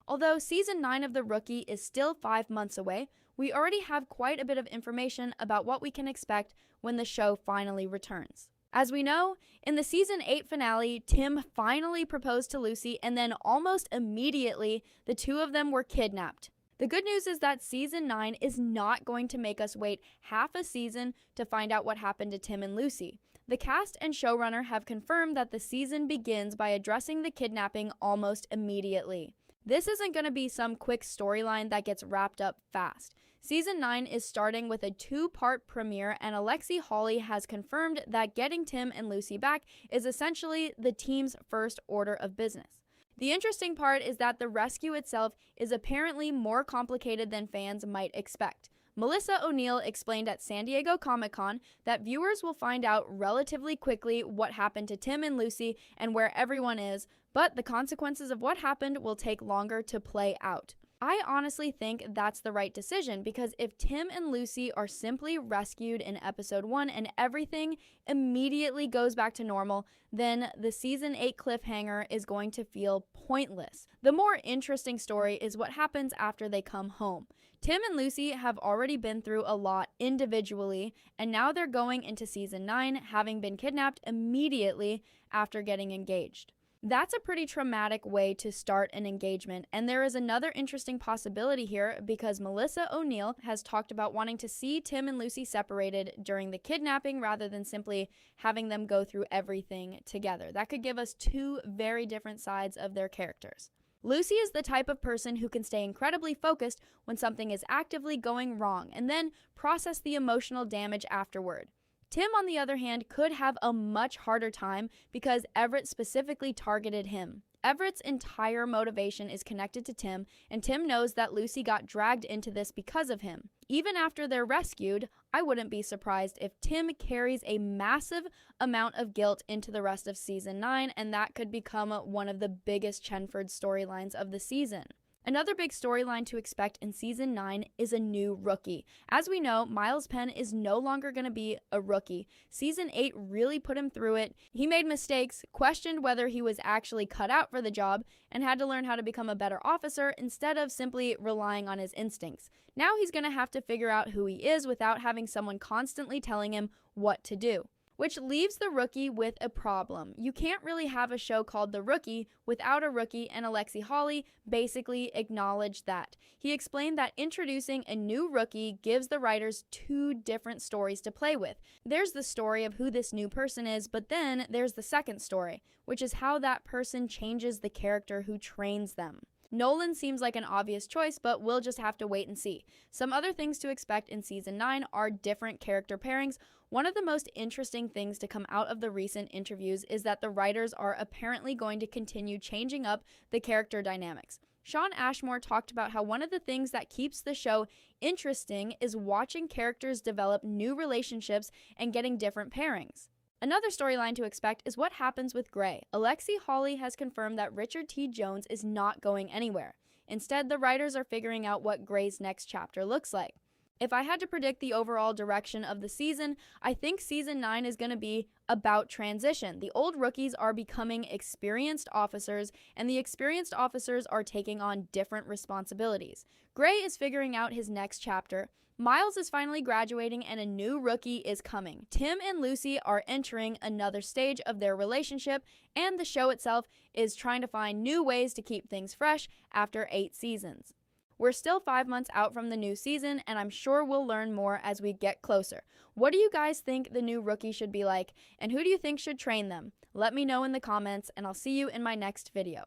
Although season 9 of The Rookie is still 5 months away, we already have quite a bit of information about what we can expect when the show finally returns. As we know, in the season 8 finale, Tim finally proposed to Lucy, and then almost immediately, the two of them were kidnapped. The good news is that season 9 is not going to make us wait half a season to find out what happened to Tim and Lucy. The cast and showrunner have confirmed that the season begins by addressing the kidnapping almost immediately. This isn't going to be some quick storyline that gets wrapped up fast. Season 9 is starting with a 2-part premiere, and Alexi Hawley has confirmed that getting Tim and Lucy back is essentially the team's first order of business. The interesting part is that the rescue itself is apparently more complicated than fans might expect. Melissa O'Neil explained at San Diego Comic-Con that viewers will find out relatively quickly what happened to Tim and Lucy and where everyone is, but the consequences of what happened will take longer to play out. I honestly think that's the right decision, because if Tim and Lucy are simply rescued in episode 1 and everything immediately goes back to normal, then the season 8 cliffhanger is going to feel pointless. The more interesting story is what happens after they come home. Tim and Lucy have already been through a lot individually, and now they're going into season 9 having been kidnapped immediately after getting engaged. That's a pretty traumatic way to start an engagement, and there is another interesting possibility here because Melissa O'Neil has talked about wanting to see Tim and Lucy separated during the kidnapping rather than simply having them go through everything together. That could give us two very different sides of their characters. Lucy is the type of person who can stay incredibly focused when something is actively going wrong and then process the emotional damage afterward. Tim, on the other hand, could have a much harder time because Everett specifically targeted him. Everett's entire motivation is connected to Tim, and Tim knows that Lucy got dragged into this because of him. Even after they're rescued, I wouldn't be surprised if Tim carries a massive amount of guilt into the rest of season 9, and that could become one of the biggest Chenford storylines of the season. Another big storyline to expect in season 9 is a new rookie. As we know, Miles Penn is no longer going to be a rookie. Season 8 really put him through it. He made mistakes, questioned whether he was actually cut out for the job, and had to learn how to become a better officer instead of simply relying on his instincts. Now he's going to have to figure out who he is without having someone constantly telling him what to do. Which leaves the rookie with a problem. You can't really have a show called The Rookie without a rookie, and Alexi Hawley basically acknowledged that. He explained that introducing a new rookie gives the writers two different stories to play with. There's the story of who this new person is, but then there's the second story, which is how that person changes the character who trains them. Nolan seems like an obvious choice, but we'll just have to wait and see. Some other things to expect in season 9 are different character pairings. One of the most interesting things to come out of the recent interviews is that the writers are apparently going to continue changing up the character dynamics. Shawn Ashmore talked about how one of the things that keeps the show interesting is watching characters develop new relationships and getting different pairings. Another storyline to expect is what happens with Gray. Alexi Hawley has confirmed that Richard T. Jones is not going anywhere. Instead, the writers are figuring out what Gray's next chapter looks like. If I had to predict the overall direction of the season, I think season 9 is going to be about transition. The old rookies are becoming experienced officers, and the experienced officers are taking on different responsibilities. Gray is figuring out his next chapter. Miles is finally graduating, and a new rookie is coming. Tim and Lucy are entering another stage of their relationship, and the show itself is trying to find new ways to keep things fresh after 8 seasons. We're still 5 months out from the new season, and I'm sure we'll learn more as we get closer. What do you guys think the new rookie should be like, and who do you think should train them? Let me know in the comments, and I'll see you in my next video.